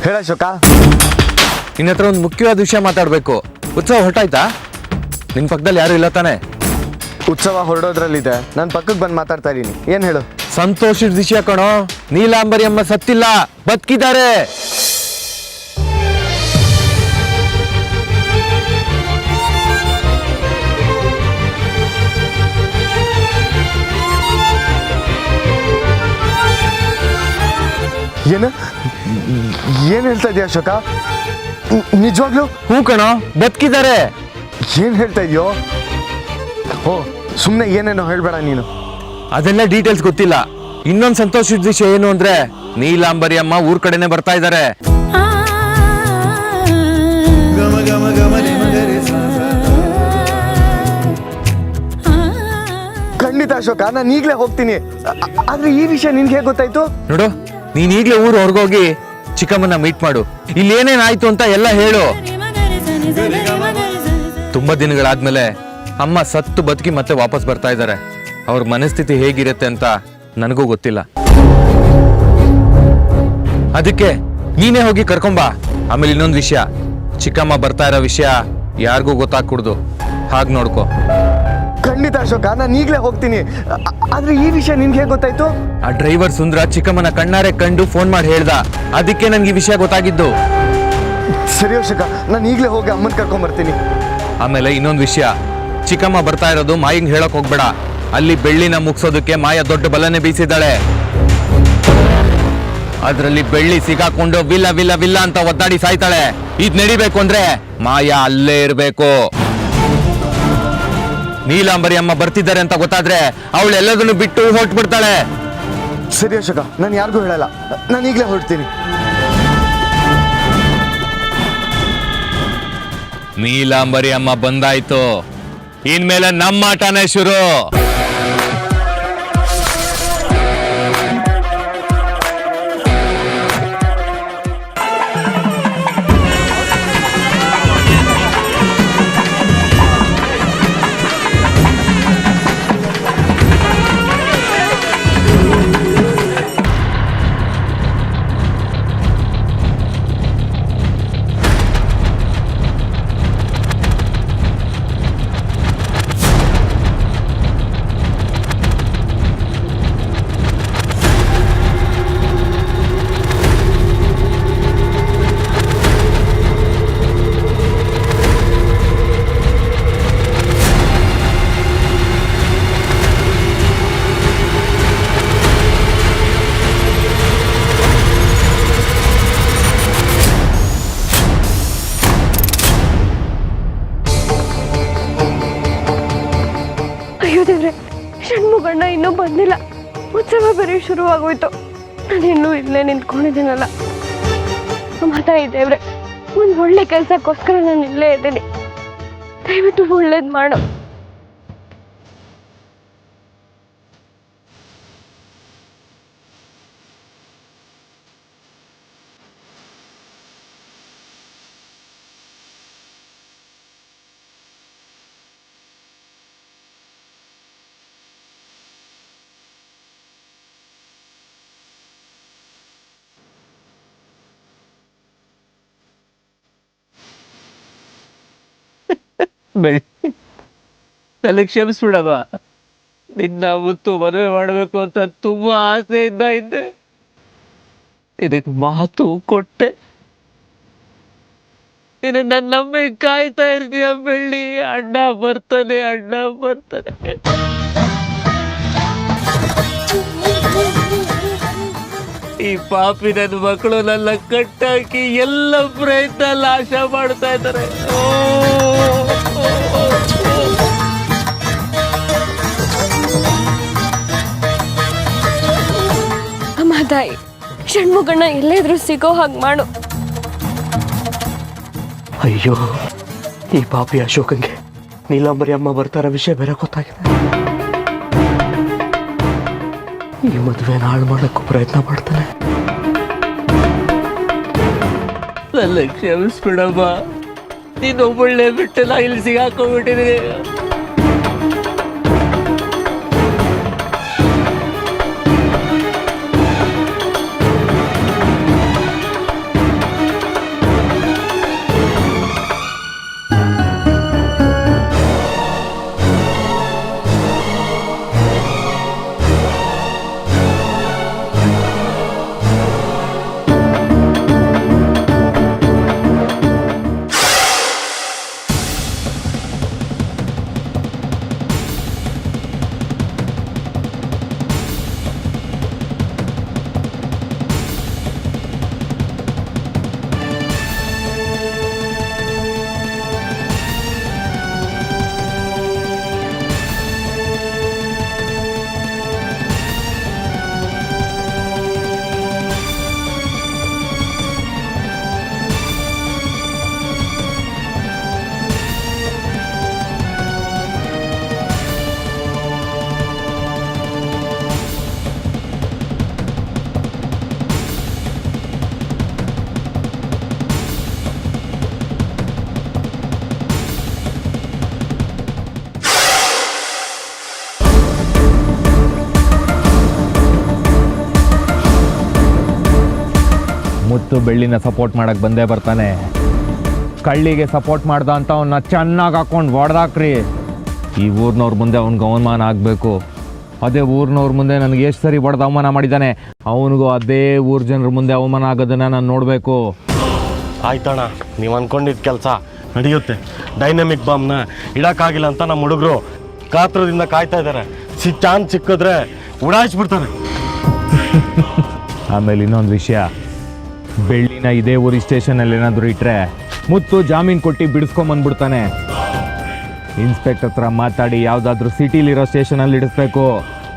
ಹೇಳ ಅಶೋಕ. ನಿನ್ನ ಹತ್ರ ಒಂದು ಮುಖ್ಯವಾದ ವಿಷಯ ಮಾತಾಡಬೇಕು. ಉತ್ಸವ ಹೊರಟಾಯ್ತಾ? ನಿನ್ನ ಪಕ್ಕದಲ್ಲಿ ಯಾರು ಇಲ್ಲ ತಾನೆ? ಉತ್ಸವ ಹೊರಡೋದ್ರಲ್ಲಿದೆ, ನಾನು ಪಕ್ಕಕ್ಕೆ ಬಂದು ಮಾತಾಡ್ತಾ ಇದ್ದೀನಿ. ಏನು ಹೇಳು? ಸಂತೋಷದ ವಿಷಯ ಕಣೋ. ನೀಲಾಂಬರಿ ಅಮ್ಮ ಸತ್ತಿಲ್ಲ, ಬದುಕಿದ್ದಾರೆ. ಏನು ಏನು ಹೇಳ್ತಾ ಇದೀಯ ಅಶೋಕ? ನಿಜವಾಗ್ಲೂ? ಹ್ಞೂ ಕಣೋ, ಬದುಕಿದ್ದಾರೆ. ಏನು ಹೇಳ್ತಾ ಇದೆಯೋ? ಓ ಸುಮ್ಮನೆ ಏನೇನೋ ಹೇಳ್ಬೇಡ ನೀನು. ಅದೆಲ್ಲ ಡೀಟೇಲ್ಸ್ ಗೊತ್ತಿಲ್ಲ. ಇನ್ನೊಂದು ಸಂತೋಷದ ವಿಷಯ ಏನು ಅಂದ್ರೆ, ನೀಲಾಂಬರಿ ಅಮ್ಮ ಊರ್ ಕಡೆನೆ ಬರ್ತಾ ಇದ್ದಾರೆ. ಖಂಡಿತ ಅಶೋಕ, ನಾನು ಈಗಲೇ ಹೋಗ್ತೀನಿ. ಆದ್ರೆ ಈ ವಿಷಯ ನಿನ್ಗೆ ಹೇಗೆ ಗೊತ್ತಾಯ್ತು? ನೋಡು, ನೀನ್ ಈಗ್ಲೇ ಊರು ಹೊರಗೋಗಿ ಚಿಕ್ಕಮ್ಮನ ಮೀಟ್ ಮಾಡು. ಇಲ್ಲಿ ಏನೇನಾಯ್ತು ಅಂತ ಎಲ್ಲ ಹೇಳು. ತುಂಬಾ ದಿನಗಳಾದ್ಮೇಲೆ ಅಮ್ಮ ಸತ್ತು ಬದುಕಿ ಮತ್ತೆ ವಾಪಸ್ ಬರ್ತಾ ಇದ್ದಾರೆ. ಅವ್ರ ಮನಸ್ಥಿತಿ ಹೇಗಿರುತ್ತೆ ಅಂತ ನನಗೂ ಗೊತ್ತಿಲ್ಲ. ಅದಕ್ಕೆ ನೀನೇ ಹೋಗಿ ಕರ್ಕೊಂಬಾ. ಆಮೇಲೆ ಇನ್ನೊಂದು ವಿಷಯ, ಚಿಕ್ಕಮ್ಮ ಬರ್ತಾ ಇರೋ ವಿಷಯ ಯಾರಿಗೂ ಗೊತ್ತಾಗ್ಕೂಡ್ದು, ಹಾಗೆ ನೋಡ್ಕೋ. ಖಂಡಿತ ಅಶೋಕ, ನಾನು ಈಗಲೇ ಹೋಗ್ತೀನಿ. ಆದ್ರೆ ಈ ವಿಷಯ ನಿನ್ಗೆ ಹೇಗೆ ಗೊತ್ತಾಯ್ತು? ಆ ಡ್ರೈವರ್ ಸುಂದ್ರ ಚಿಕ್ಕಮ್ಮನ ಕಣ್ಣಾರೆ ಕಂಡು ಫೋನ್ ಮಾಡಿ ಹೇಳ್ದ. ಅದಕ್ಕೆ ನನ್ಗೆ ಈ ವಿಷಯ ಗೊತ್ತಾಗಿದ್ದು. ಸರಿ ಅಶೋಕ, ನಾನು ಈಗಲೇ ಹೋಗಿ ಅಮ್ಮನ ಕರ್ಕೊಂಡ್ ಬರ್ತೀನಿ. ಆಮೇಲೆ ಇನ್ನೊಂದು ವಿಷಯ, ಚಿಕ್ಕಮ್ಮ ಬರ್ತಾ ಇರೋದು ಮಾಯಿಂಗ್ ಹೇಳಕ್ ಹೋಗ್ಬೇಡ. ಅಲ್ಲಿ ಬೆಳ್ಳಿನ ಮುಗ್ಸೋದಕ್ಕೆ ಮಾಯ ದೊಡ್ಡ ಬಲನೆ ಬೀಸಿದ್ದಾಳೆ. ಅದ್ರಲ್ಲಿ ಬೆಳ್ಳಿ ಸಿಗಾಕೊಂಡು ವಿಲ್ಲ ವಿಲ್ಲ ವಿಲ್ಲ ಅಂತ ಒದ್ದಾಡಿ ಸಾಯ್ತಾಳೆ. ಇದ್ ನಡಿಬೇಕು ಅಂದ್ರೆ ಮಾಯ ಅಲ್ಲೇ ಇರ್ಬೇಕು. ನೀಲಾಂಬರಿ ಅಮ್ಮ ಬರ್ತಿದ್ದಾರೆ ಅಂತ ಗೊತ್ತಾದ್ರೆ ಅವಳೆಲ್ಲದನ್ನು ಬಿಟ್ಟು ಹೊರಟ್ಬಿಡ್ತಾಳೆ. ಸರಿ ಅಶೋಕ, ನಾನು ಯಾರಿಗೂ ಹೇಳಲ್ಲ. ನಾನು ಈಗಲೇ ಹೊರಡ್ತೀನಿ. ನೀಲಾಂಬರಿ ಅಮ್ಮ ಬಂದಾಯ್ತು, ಇನ್ಮೇಲೆ ನಮ್ಮ ಆಟನೇ ಶುರು. ಅಯ್ಯೋ ದೇವ್ರೆ, ಷಣ್ಮುಗಣ್ಣ ಇನ್ನೂ ಬಂದಿಲ್ಲ. ಉತ್ಸವ ಬೇರೆ ಶುರುವಾಗೋಯ್ತು. ನಾನು ಇನ್ನೂ ಇಲ್ಲೇ ನಿಂತ್ಕೊಂಡಿದ್ದೀನಲ್ಲ. ಮಾತಾಡಿ ದೇವ್ರೆ, ಒಂದು ಒಳ್ಳೆ ಕೆಲಸಕ್ಕೋಸ್ಕರ ನಾನು ಇಲ್ಲೇ ಇದ್ದೀನಿ. ದಯವಿಟ್ಟು ಒಳ್ಳೇದು ಮಾಡು. ನನಗೆ ಕ್ಷಮಿಸ್ಬಿಡವ. ನಿನ್ನ ಮುತ್ತು ಮದುವೆ ಮಾಡಬೇಕು ಅಂತ ತುಂಬಾ ಆಸೆಯಿಂದ ಇದ್ದೆ. ಇದಕ್ಕೆ ಮಾತು ಕೊಟ್ಟೆ. ನೀನು ನನ್ನ ಅಮ್ಮ ಕಾಯ್ತಾ ಇರ್ತೀಯ ಬೆಳ್ಳಿ. ಅಣ್ಣ ಬರ್ತಾನೆ, ಅಣ್ಣ ಬರ್ತಾನೆ. ಈ ಪಾಪಿ ನನ್ನ ಮಕ್ಕಳು ನನ್ನ ಕಟ್ಟಾಕಿ ಎಲ್ಲ ಪ್ರಯತ್ನ ನಾಶ ಮಾಡ್ತಾ ಇದ್ದಾರೆ. ಅಮ್ಮ ತಾಯಿ, ಷಣ್ಮುಗಣ್ಣ ಎಲ್ಲೇದ್ರೂ ಸಿಗೋ ಹಾಗೆ ಮಾಡು. ಅಯ್ಯೋ, ಈ ಪಾಪಿ ಅಶೋಕಂಗೆ ನೀಲಾಂಬರಿ ಅಮ್ಮ ಬರ್ತಾರ ವಿಷಯ ಬೇರೆ ಗೊತ್ತಾಗಿದೆ. ಈ ಮದುವೆನ ಹಾಳು ಮಾಡಕ್ಕೂ ಪ್ರಯತ್ನ ಮಾಡ್ತಾನೆ. ನನ್ನ ಕ್ಷಮಿಸ್ಬಿಡಮ್ಮ. ನೀನು ಒಳ್ಳೆ ಬಿಟ್ಟು ನಾ ಇಲ್ಲಿ ಸಿಗಾಕೊಂಡ್ಬಿಟ್ಟಿದ್ದೀನಿ. ಮುತ್ತು ಬೆಳ್ಳಿನ ಸಪೋರ್ಟ್ ಮಾಡಕ್ಕೆ ಬಂದೇ ಬರ್ತಾನೆ. ಕಳ್ಳಿಗೆ ಸಪೋರ್ಟ್ ಮಾಡ್ದ ಅಂತ ಅವನ್ನ ಚೆನ್ನಾಗಿ ಹಾಕೊಂಡು ಹೊಡೆದಾಕ್ರಿ. ಈ ಊರಿನವ್ರ ಮುಂದೆ ಅವ್ನಿಗೆ ಅವಮಾನ ಆಗಬೇಕು. ಅದೇ ಊರಿನವ್ರ ಮುಂದೆ ನನಗೆ ಎಷ್ಟು ಸರಿ ಹೊಡೆದು ಅವಮಾನ ಮಾಡಿದ್ದಾನೆ, ಅವನಿಗೂ ಅದೇ ಊರ ಜನರ ಮುಂದೆ ಅವಮಾನ ಆಗೋದನ್ನು ನಾನು ನೋಡಬೇಕು. ಆಯ್ತಣ್ಣ, ನೀವು ಅಂದ್ಕೊಂಡಿದ್ದ ಕೆಲಸ ನಡೆಯುತ್ತೆ. ಡೈನಮಿಕ್ ಬಾಂಬ್ನ ಇಡೋಕ್ಕಾಗಿಲ್ಲ ಅಂತ ನಮ್ಮ ಹುಡುಗರು ಕಾತ್ರದಿಂದ ಕಾಯ್ತಾ ಇದ್ದಾರೆ. ಚಾನ್ಸ್ ಸಿಕ್ಕಿದ್ರೆ ಉಡಾಯಿಸ್ಬಿಡ್ತಾರೆ. ಆಮೇಲೆ ಇನ್ನೊಂದು ವಿಷಯ, ಬೆಳ್ಳಿನ ಇದೇ ಊರಿ ಸ್ಟೇಷನಲ್ಲಿ ಏನಾದರೂ ಇಟ್ಟರೆ ಮುತ್ತು ಜಾಮೀನು ಕೊಟ್ಟು ಬಿಡಿಸ್ಕೊಂಬಂದ್ಬಿಡ್ತಾನೆ. ಇನ್ಸ್ಪೆಕ್ಟರ್ ಹತ್ರ ಮಾತಾಡಿ ಯಾವುದಾದ್ರೂ ಸಿಟಿಲಿರೋ ಸ್ಟೇಷನಲ್ಲಿ ಇಡಿಸ್ಬೇಕು.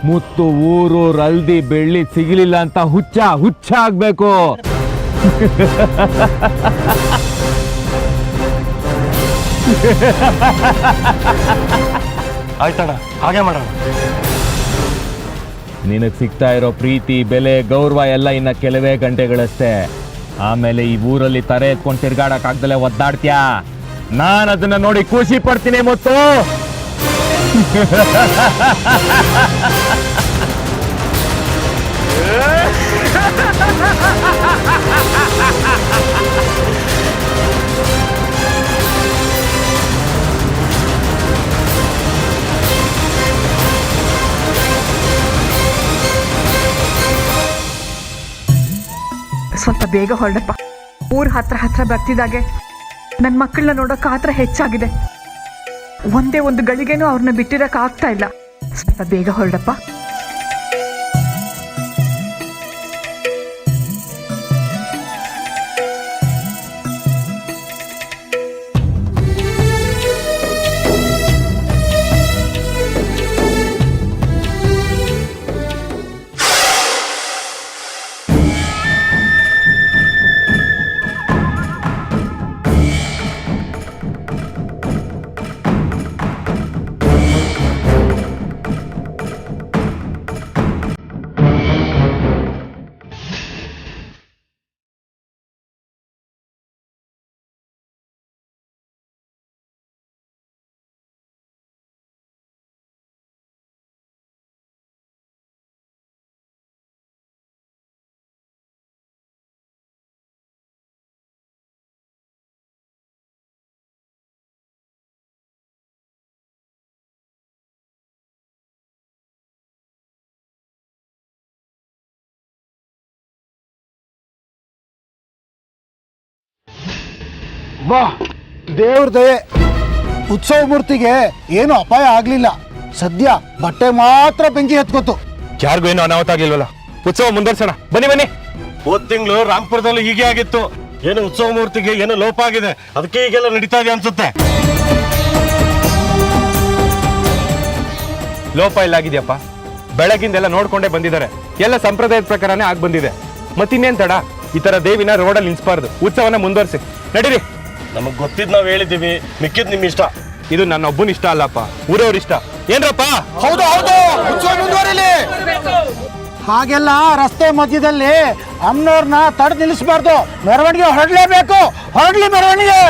ಮುತ್ತು ಊರಲ್ದಿ ಬೆಳ್ಳಿ ಸಿಗಲಿಲ್ಲ ಅಂತ ಹುಚ್ಚ ಆಗಬೇಕು. ಆಯ್ತಣ್ಣ, ಹಾಗೆ ಮಾಡೋಣ. ನಿನಗೆ ಸಿಗ್ತಾ ಇರೋ ಪ್ರೀತಿ, ಬೆಲೆ, ಗೌರವ ಎಲ್ಲ ಇನ್ನು ಕೆಲವೇ ಗಂಟೆಗಳಷ್ಟೇ. ಆಮೇಲೆ ಈ ಊರಲ್ಲಿ ತಲೆ ಎತ್ಕೊಂಡು ತಿರ್ಗಾಡಕ್ಕಾಗ್ದಲೇ ಒದ್ದಾಡ್ತೀಯಾ. ನಾನು ಅದನ್ನ ನೋಡಿ ಖುಷಿ ಪಡ್ತೀನಿ ಮುತ್ತು. ಸ್ವಲ್ಪ ಬೇಗ ಹೊರಡಪ್ಪ. ಊರ್ ಹತ್ರ ಬರ್ತಿದ್ದಾಗೆ ನನ್ನ ಮಕ್ಕಳನ್ನ ನೋಡೋಕೆ ಆತರ ಹೆಚ್ಚಾಗಿದೆ. ಒಂದೇ ಒಂದು ಗಳಿಗೆನೂ ಅವ್ರನ್ನ ಬಿಟ್ಟಿರಕ್ ಆಗ್ತಾ ಇಲ್ಲ. ಸ್ವಲ್ಪ ಬೇಗ ಹೊರಡಪ್ಪ. ಬಾ, ದೇವ್ರ ದಯೆ, ಉತ್ಸವ ಮೂರ್ತಿಗೆ ಏನು ಅಪಾಯ ಆಗ್ಲಿಲ್ಲ. ಸದ್ಯ ಬಟ್ಟೆ ಮಾತ್ರ ಬೆಂಕಿ ಹತ್ಕೋತು. ಯಾರಿಗೂ ಏನು ಅನಾಹುತ ಆಗಿಲ್ವಲ್ಲ. ಉತ್ಸವ ಮುಂದುವರ್ಸೋಣ. ಬನ್ನಿ. ಹೋದ ತಿಂಗಳು ರಾಮ್ಪುರದಲ್ಲೂ ಹೀಗೆ ಆಗಿತ್ತು. ಏನು ಉತ್ಸವ ಮೂರ್ತಿಗೆ ಏನೋ ಲೋಪ ಆಗಿದೆ, ಅದಕ್ಕೆ ಈಗೆಲ್ಲ ನಡೀತಾ ಇದೆ ಅನ್ಸುತ್ತೆ. ಲೋಪ ಇಲ್ಲ ಆಗಿದೆಯಪ್ಪ. ಬೆಳಗಿಂದೆಲ್ಲ ನೋಡ್ಕೊಂಡೇ ಬಂದಿದ್ದಾರೆ. ಎಲ್ಲ ಸಂಪ್ರದಾಯದ ಪ್ರಕಾರನೇ ಆಗಿ ಬಂದಿದೆ. ಮತ್ತಿನ್ನೇನ್ ತಡ? ಈ ತರ ದೇವಿನ ರೋಡಲ್ಲಿ ನಿಲ್ಸ್ಬಾರ್ದು. ಉತ್ಸವನ ಮುಂದುವರ್ಸಿ. ನಡೀರಿ. ನಮಗ್ ಗೊತ್ತಿದ್ ನಾವ್ ಹೇಳಿದೀವಿ, ಮಿಕ್ಕಿದ್ ನಿಮ್ ಇಷ್ಟ. ಇದು ನನ್ನ ಒಬ್ಬನ ಇಷ್ಟ ಅಲ್ಲಪ್ಪ, ಊರವ್ರ ಇಷ್ಟ. ಏನ್ರಪ್ಪ? ಹೌದು, ಉತ್ಸವ ಮುಂದುವರಿಲಿ. ಹಾಗೆಲ್ಲ ರಸ್ತೆ ಮಧ್ಯದಲ್ಲಿ ಅಮ್ಮನವ್ರನ್ನ ತಡೆದು ನಿಲ್ಲಿಸಬಾರ್ದು. ಮೆರವಣಿಗೆ ಹೊರಡ್ಲೇಬೇಕು. ಹೊರಡ್ಲಿ ಮೆರವಣಿಗೆ.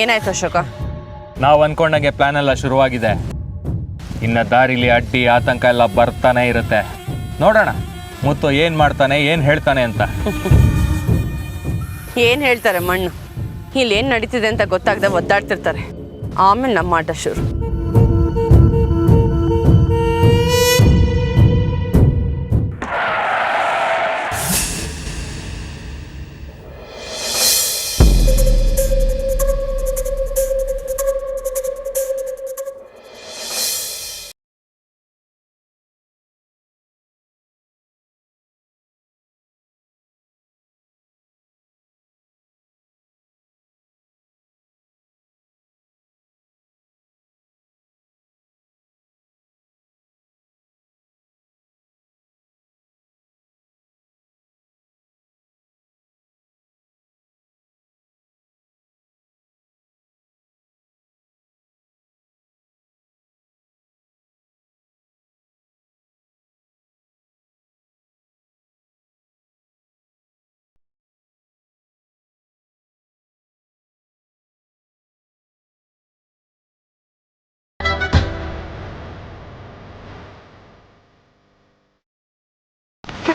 ಏನಾಯ್ತು ಅಶೋಕ? ನಾವು ಅನ್ಕೊಂಡಂಗೆ ಪ್ಲಾನ್ ಎಲ್ಲ ಶುರುವಾಗಿದೆ. ಇನ್ನ ದಾರಿಲಿ ಅಡ್ಡಿ ಆತಂಕ ಎಲ್ಲ ಬರ್ತಾನೆ ಇರುತ್ತೆ. ನೋಡೋಣ ಮುತ್ತು ಏನ್ ಮಾಡ್ತಾನೆ, ಏನ್ ಹೇಳ್ತಾನೆ ಅಂತ. ಏನ್ ಹೇಳ್ತಾರೆ ಮಣ್ಣು? ಇಲ್ಲಿ ಏನ್ ನಡೀತಿದೆ ಅಂತ ಗೊತ್ತಾಗದೆ ಒದ್ದಾಡ್ತಿರ್ತಾರೆ. ಆಮೇಲೆ ನಮ್ಮ ಆಟ ಶುರು.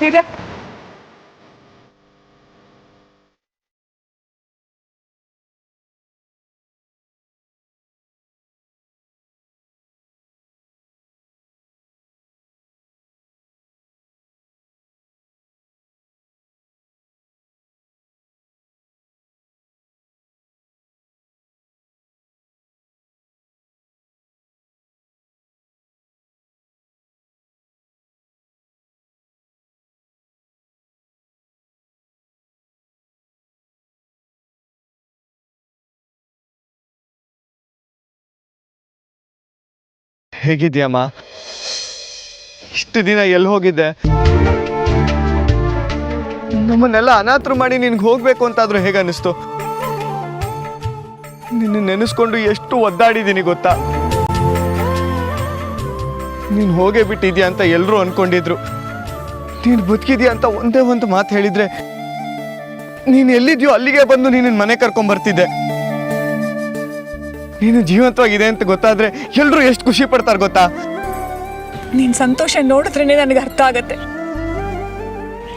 ಧೈರ್ಯ. ಹೇಗಿದ್ಯಮ್ಮ? ಇಷ್ಟು ದಿನ ಎಲ್ಲಿ ಹೋಗಿದ್ದೆ? ನಮ್ಮನ್ನೆಲ್ಲ ಅನಾಥರು ಮಾಡಿ ನಿನ್ಗೆ ಹೋಗ್ಬೇಕು ಅಂತಾದ್ರೂ ಹೇಗನ್ನಿಸ್ತು? ನಿನ್ನ ನೆನೆಸ್ಕೊಂಡು ಎಷ್ಟು ಒದ್ದಾಡಿದ್ದೀನಿ ಗೊತ್ತಾ? ನೀನು ಹೋಗೇ ಬಿಟ್ಟಿದ್ಯಾ ಅಂತ ಎಲ್ಲರೂ ಅನ್ಕೊಂಡಿದ್ರು. ನೀನು ಬದುಕಿದ್ಯಾ ಅಂತ ಒಂದೇ ಒಂದು ಮಾತು ಹೇಳಿದ್ರೆ ನೀನು ಎಲ್ಲಿದ್ಯೋ ಅಲ್ಲಿಗೆ ಬಂದು ನೀನು ಮನೆ ಕರ್ಕೊಂಡ್ಬರ್ತಿದ್ದೆ. ನೀನು ಜೀವಂತವಾಗಿದೆ ಅಂತ ಗೊತ್ತಾದ್ರೆ ಎಲ್ಲರೂ ಎಷ್ಟು ಖುಷಿ ಪಡ್ತಾರೆ ಗೊತ್ತಾ? ನೀನ್ ಸಂತೋಷ ನೋಡಿದ್ರೇನೆ ನನಗೆ ಅರ್ಥ ಆಗತ್ತೆ.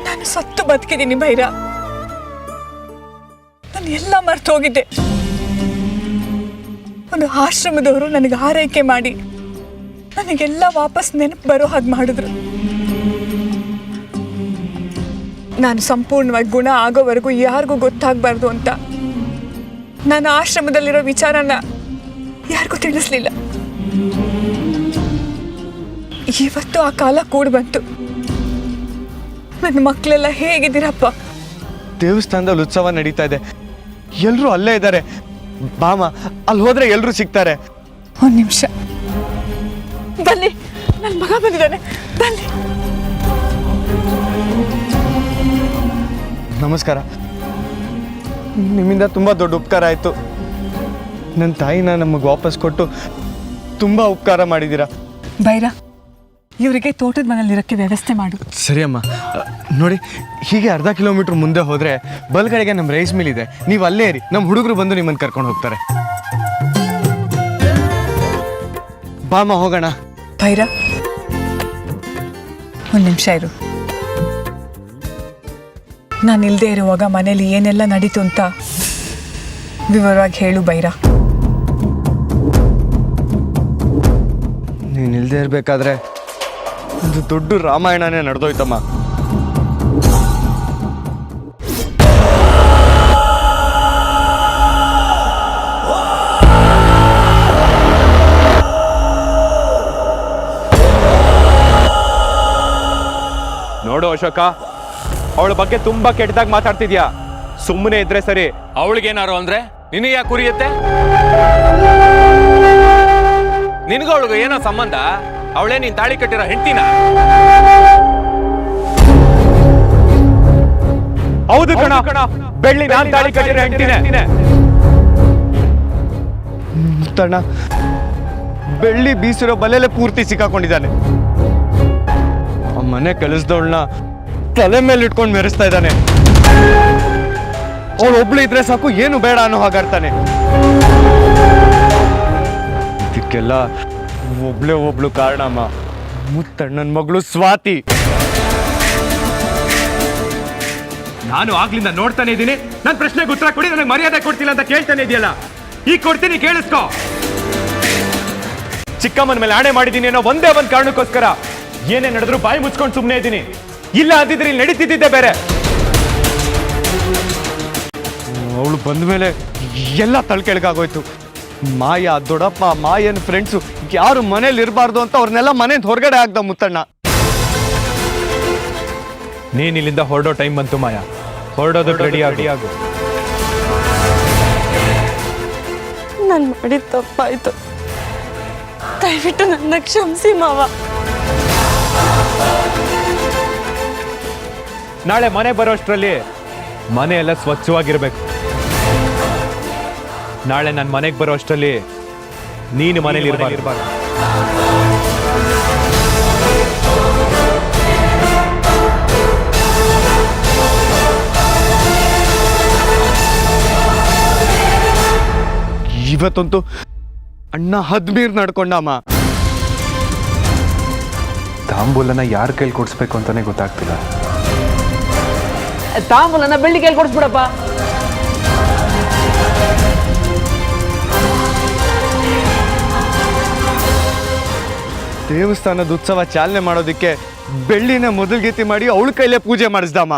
ನಾನು ಸತ್ತು ಬದುಕಿದ್ದೀನಿ ಭೈರ. ನಾನು ಎಲ್ಲ ಮರ್ತು ಹೋಗಿದ್ದೆ. ಒಂದು ಆಶ್ರಮದವರು ನನಗೆ ಆರೈಕೆ ಮಾಡಿ ನನಗೆಲ್ಲ ವಾಪಸ್ ನೆನಪು ಬರೋ ಹಾಗೆ ಮಾಡಿದ್ರು. ನಾನು ಸಂಪೂರ್ಣವಾಗಿ ಗುಣ ಆಗೋವರೆಗೂ ಯಾರಿಗೂ ಗೊತ್ತಾಗಬಾರ್ದು ಅಂತ ನಾನು ಆಶ್ರಮದಲ್ಲಿರೋ ವಿಚಾರನ ಯಾರಿಗೂ ತಿಳಿಸ್ಲಿಲ್ಲ. ಇವತ್ತು ಆ ಕಾಲ ಕೂಡ ಬಂತು. ನನ್ನ ಮಕ್ಕಳೆಲ್ಲ ಹೇಗಿದ್ದೀರಪ್ಪ? ದೇವಸ್ಥಾನದಲ್ಲಿ ಉತ್ಸವ ನಡೀತಾ ಇದೆ, ಎಲ್ಲರೂ ಅಲ್ಲೇ ಇದ್ದಾರೆ. ಬಾಮ, ಅಲ್ಲಿ ಹೋದ್ರೆ ಎಲ್ಲರೂ ಸಿಗ್ತಾರೆ. ಒಂದು ನಿಮಿಷ ಬನ್ನಿ, ನನ್ನ ಮಗ ಬಂದಿದ್ದಾನೆ, ಬನ್ನಿ. ನಮಸ್ಕಾರ. ನಿಮ್ಮಿಂದ ತುಂಬ ದೊಡ್ಡ ಉಪಕಾರ ಆಯಿತು. ನನ್ನ ತಾಯಿನ ನಮಗೆ ವಾಪಸ್ ಕೊಟ್ಟು ತುಂಬ ಉಪಕಾರ ಮಾಡಿದ್ದೀರಾ. ಭೈರ, ಇವರಿಗೆ ತೋಟದ ಮನೆಯಲ್ಲಿರೋಕ್ಕೆ ವ್ಯವಸ್ಥೆ ಮಾಡು. ಸರಿ ಅಮ್ಮ. ನೋಡಿ, ಹೀಗೆ ಅರ್ಧ ಕಿಲೋಮೀಟ್ರ್ ಮುಂದೆ ಹೋದರೆ ಬಲ್ಗಡೆಗೆ ನಮ್ಮ ರೈಸ್ ಮಿಲ್ ಇದೆ. ನೀವು ಅಲ್ಲೇ ಇರಿ, ನಮ್ಮ ಹುಡುಗರು ಬಂದು ನಿಮ್ಮನ್ನು ಕರ್ಕೊಂಡು ಹೋಗ್ತಾರೆ. ಬಾಮ, ಹೋಗೋಣ. ಭೈರ, ಒಂದು ನಿಮಿಷ ಇರು. ನಾನು ಇಲ್ಲದೆ ಇರುವಾಗ ಮನೇಲಿ ಏನೆಲ್ಲ ನಡೀತು ಅಂತ ವಿವರವಾಗಿ ಹೇಳು ಭೈರ. ನೀನು ಇಲ್ಲದೆ ಇರಬೇಕಾದ್ರೆ ಒಂದು ದೊಡ್ಡ ರಾಮಾಯಣನೇ ನಡೆದೋಯ್ತಮ್ಮ. ನೋಡು ಅಶೋಕ, ಅವಳ ಬಗ್ಗೆ ತುಂಬಾ ಕೆಟ್ಟದಾಗ ಮಾತಾಡ್ತಿದ್ಯಾ. ಸುಮ್ಮನೆ ಇದ್ರೆ ಸರಿ. ಅವಳಿಗೇನಾರು ಅಂದ್ರೆ ನಿನಗೆ ಯಾಕೆ ಉರಿಯುತ್ತೆ? ನಿನಗೂ ಅವಳಿಗೂ ಏನೋ ಸಂಬಂಧ? ಅವಳೇ ನೀನ್ ತಾಳಿ ಕಟ್ಟಿರೋ ಹೆಂಡ್ತಿನ? ಹೌದು ಕಣ, ಬೆಳ್ಳಿ ನಾನ್ ತಾಳಿ ಕಟ್ಟಿರೋ ಹೆಂಡ್ತಿನೇ. ತಣ್ಣ, ಬೆಳ್ಳಿ ಬೀಸಿರೋ ಬಲೆಲೆ ಪೂರ್ತಿ ಸಿಕ್ಕಾಕೊಂಡಿದ್ದಾನೆ. ಆ ಮನೆ ಕೆಲಸದವಳನ್ನ ತಲೆ ಮೇಲೆ ಇಟ್ಕೊಂಡು ಮೆರೆಸ್ತಾ ಇದ್ದಾನೆ. ಅವಳು ಒಬ್ಳು ಇದ್ರೆ ಸಾಕು, ಏನು ಬೇಡ ಅನ್ನೋ ಹಾಗಾಡ್ತಾನೆ. ಇದಕ್ಕೆಲ್ಲ ಒಬ್ಳು ಕಾರಣಮ್ಮ, ಮುತ್ತಣ್ಣನ ಮಗಳು ಸ್ವಾತಿ. ನಾನು ಆಗ್ಲಿಂದ ನೋಡ್ತಾನೆ ಇದ್ದೀನಿ. ನನ್ನ ಪ್ರಶ್ನೆಗೆ ಉತ್ತರ ಕೊಡಿ, ನನಗೆ ಮರ್ಯಾದೆ ಕೊಡ್ತಿಲ್ಲ ಅಂತ ಕೇಳ್ತಾನೆ ಇದೆಯಲ್ಲ. ಈಗ ಕೊಡ್ತೀನಿ, ಕೇಳಿಸ್ಕೊ. ಚಿಕ್ಕಮ್ಮನ ಮೇಲೆ ಆಣೆ ಮಾಡಿದ್ದೀನಿ ಅನ್ನೋ ಒಂದೇ ಒಂದು ಕಾರಣಕ್ಕೋಸ್ಕರ ಏನೇ ನಡೆದ್ರು ಬಾಯಿ ಮುಚ್ಕೊಂಡು ಸುಮ್ಮನೆ ಇದ್ದೀನಿ. ಇಲ್ಲ ಅಂದಿದ್ರೆ ಇಲ್ಲಿ ನಡೀತಿದ್ದೆ ಬೇರೆ. ಅವಳು ಬಂದ ಮೇಲೆ ಎಲ್ಲ ತಳ್ಕೆಳಗಾಗೋಯ್ತು. ಮಾಯಾ, ದೊಡ್ಡಪ್ಪ, ಮಾಯನ್ ಫ್ರೆಂಡ್ಸು ಯಾರು ಮನೇಲಿ ಇರಬಾರ್ದು ಅಂತ ಅವ್ರನ್ನೆಲ್ಲ ಮನೆಯಿಂದ ಹೊರಗಡೆ ಆಗ್ದ ಮುತ್ತಣ್ಣ. ನೀನ್ ಇಲ್ಲಿಂದ ಹೊರಡೋ ಟೈಮ್ ಬಂತು ಮಾಯಾ. ಹೊರಡೋದಕ್ಕೆ ರೆಡಿ ಆಗು. ನಾನು ಮಾಡಿದ ತಪ್ಪಾಯ್ತು, ದಯವಿಟ್ಟು ನನ್ನ ಕ್ಷಮಿಸಿ ಮಾವ. ನಾಳೆ ಮನೆ ಬರೋಷ್ಟರಲ್ಲಿ ಮನೆ ಎಲ್ಲ ಸ್ವಚ್ಛವಾಗಿರ್ಬೇಕು. ನಾಳೆ ನನ್ನ ಮನೆಗೆ ಬರೋ ಅಷ್ಟರಲ್ಲಿ ನೀನು ಮನೇಲಿ ಇರಬಾರ್ದು. ಇವತ್ತಂತೂ ಅಣ್ಣ ಹದ್ಮೀರ್ ನಡ್ಕೊಂಡಮ್ಮ. ತಾಂಬೂಲನ ಯಾರ ಕೈಲಿ ಕೊಡಿಸ್ಬೇಕು ಅಂತಾನೆ ಗೊತ್ತಾಗ್ತಿಲ್ಲ. ತಾಂಬೂಲನ ಬೆಳ್ಳಿ ಕೈಲಿ ಕೊಡಿಸ್ಬಿಡಪ್ಪ. ದೇವಸ್ಥಾನದ ಉತ್ಸವ ಚಾಲನೆ ಮಾಡೋದಕ್ಕೆ ಬೆಳ್ಳಿನ ಮೊದಲ್ಗೀತಿ ಮಾಡಿ ಅವಳ ಕೈಲೇ ಪೂಜೆ ಮಾಡಿಸ್ದಮ್ಮ.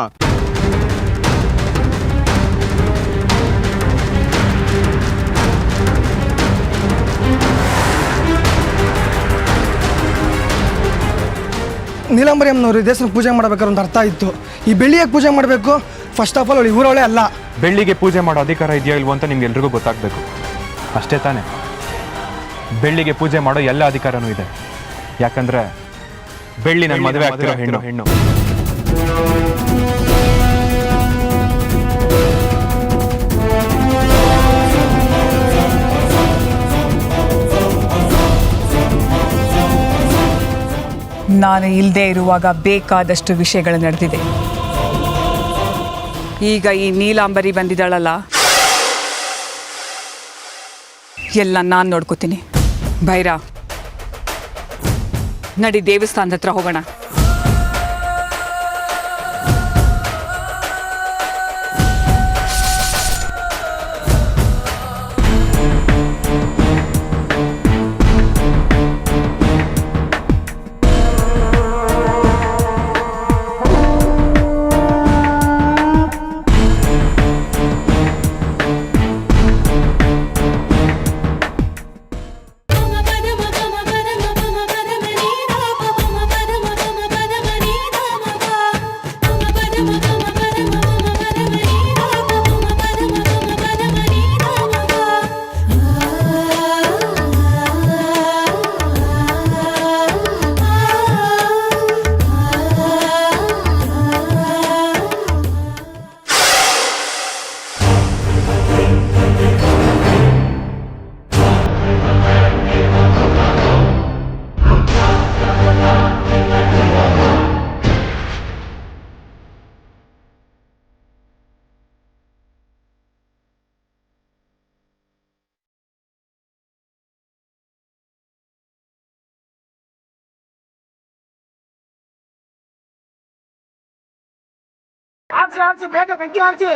ನೀಲಾಂಬರಿ ಅಮ್ಮನವರು ದೇವಸ್ಥಾನ ಪೂಜೆ ಮಾಡ್ಬೇಕಾದ್ರೆ ಒಂದು ಅರ್ಥ ಇತ್ತು. ಈ ಬೆಳ್ಳಿಯಾಗಿ ಪೂಜೆ ಮಾಡಬೇಕು, ಫಸ್ಟ್ ಆಫ್ ಆಲ್ ಅವಳು ಊರವಳೆ ಅಲ್ಲ. ಬೆಳ್ಳಿಗೆ ಪೂಜೆ ಮಾಡೋ ಅಧಿಕಾರ ಇದೆಯೋ ಇಲ್ವೋ ಅಂತ ನಿಮ್ಗೆಲ್ರಿಗೂ ಗೊತ್ತಾಗಬೇಕು ಅಷ್ಟೇ ತಾನೇ. ಬೆಳ್ಳಿಗೆ ಪೂಜೆ ಮಾಡೋ ಎಲ್ಲ ಅಧಿಕಾರನೂ ಇದೆ, ಯಾಕಂದ್ರೆ ಬೆಳ್ಳಿ ನನ್ನ ಮದುವೆ ಆಗ್ತಿರೋ ಹೆಣ್ಣು. ನಾನು ಇಲ್ಲದೆ ಇರುವಾಗ ಬೇಕಾದಷ್ಟು ವಿಷಯಗಳು ನಡೆದಿದೆ. ಈಗ ಈ ನೀಲಾಂಬರಿ ಬಂದಿದ್ದಾಳಲ್ಲ, ಎಲ್ಲ ನಾನು ನೋಡ್ಕೋತೀನಿ. ಭೈರ, ನಡಿ ದೇವಸ್ಥಾನದ ಹತ್ರ ಹೋಗೋಣ. ಬೇಗ ಬೆಂಕಿ ಹಾಕ್ಸಿ.